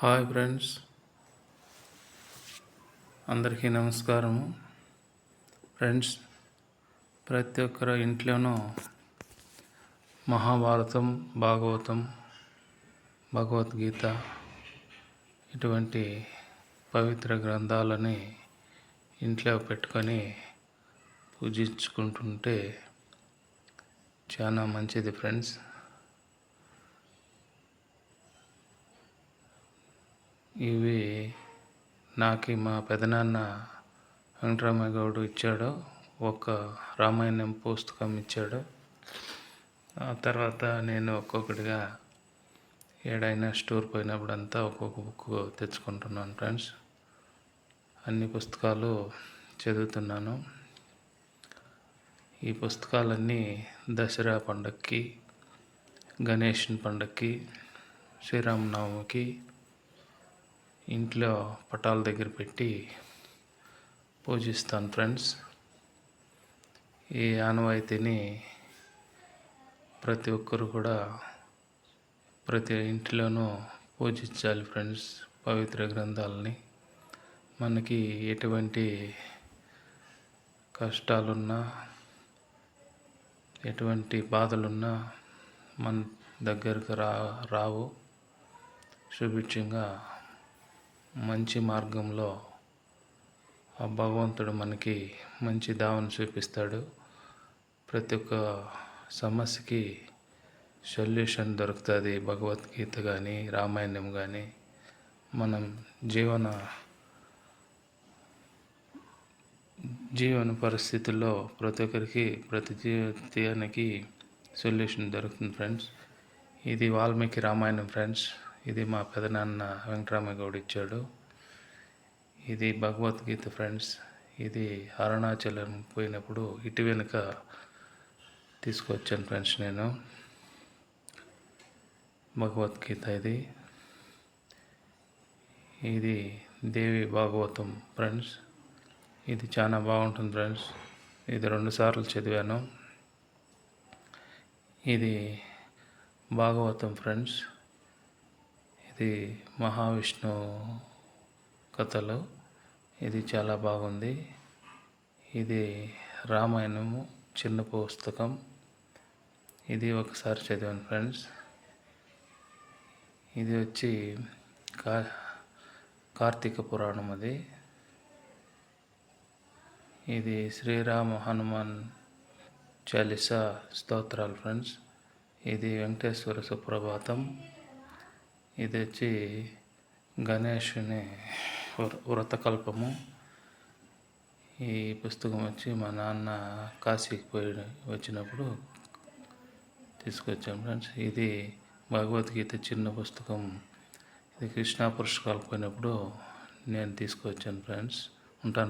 Hi friends, అందరికీ నమస్కారము. Friends, ప్రతి ఒక్కరి ఇంట్లోనూ మహాభారతం, భాగవతం, భగవద్గీత ఇటువంటి పవిత్ర గ్రంథాలని ఇంట్లో పెట్టుకొని పూజించుకుంటుంటే చాలా మంచిది ఫ్రెండ్స్. ఇవి నాకు మా పెదనాన్న వెంకటరామయ్య గౌడ్ ఇచ్చాడు. ఒక రామాయణం పుస్తకం ఇచ్చాడు. ఆ తర్వాత నేను ఒక్కొక్కటిగా ఏడైనా స్టోర్ పోయినప్పుడంతా ఒక్కొక్క బుక్ తెచ్చుకుంటున్నాను ఫ్రెండ్స్. అన్ని పుస్తకాలు చదువుతున్నాను. ఈ పుస్తకాలన్నీ దసరా పండగకి, గణేష్ పండగకి, శ్రీరామనవమికి ఇంట్లో పటాల దగ్గర పెట్టి పూజిస్తాను ఫ్రెండ్స్. ఈ ఆనవాయితీని ప్రతి ఒక్కరు కూడా ప్రతి ఇంటిలోనూ పూజించాలి ఫ్రెండ్స్. పవిత్ర గ్రంథాలని మనకి ఎటువంటి కష్టాలున్నా, ఎటువంటి బాధలున్నా మన దగ్గరకు రావు. సుభిక్షంగా మంచి మార్గంలో ఆ భగవంతుడు మనకి మంచి దావను చూపిస్తాడు. ప్రతి ఒక్క సమస్యకి సొల్యూషన్ దొరుకుతుంది. భగవద్గీత కానీ, రామాయణం కానీ మనం జీవన పరిస్థితుల్లో ప్రతి ఒక్కరికి, ప్రతి జీవితానికి సొల్యూషన్ దొరుకుతుంది ఫ్రెండ్స్. ఇది వాల్మీకి రామాయణం ఫ్రెండ్స్. ఇది మా పెదనాన్న వెంకటరామయ్య గౌడ్ ఇచ్చాడు. ఇది భగవద్గీత ఫ్రెండ్స్. ఇది అరుణాచలం పోయినప్పుడు ఇటు వెనుక తీసుకొచ్చాను ఫ్రెండ్స్ నేను. భగవద్గీత ఇది దేవి భాగవతం ఫ్రెండ్స్. ఇది చాలా బాగుంటుంది ఫ్రెండ్స్. ఇది 2 సార్లు చదివాను. ఇది భాగవతం ఫ్రెండ్స్. ఇది మహావిష్ణు కథలు. ఇది చాలా బాగుంది. ఇది రామాయణము చిన్న పుస్తకం. ఇది ఒకసారి చదివాను ఫ్రెండ్స్. ఇది వచ్చి కార్తీక పురాణం. ఇది శ్రీరామ హనుమాన్ చాలీసా స్తోత్రాలు ఫ్రెండ్స్. ఇది వెంకటేశ్వర సుప్రభాతం. ఇది వచ్చి గణేషుని వ్రతకల్పము. ఈ పుస్తకం వచ్చి మా నాన్న కాశీకి వచ్చినప్పుడు తీసుకొచ్చాం ఫ్రెండ్స్. ఇది భగవద్గీత చిన్న పుస్తకం. ఇది కృష్ణా పుష్కరాలకు పోయినప్పుడు నేను తీసుకొచ్చాను ఫ్రెండ్స్. ఉంటాను.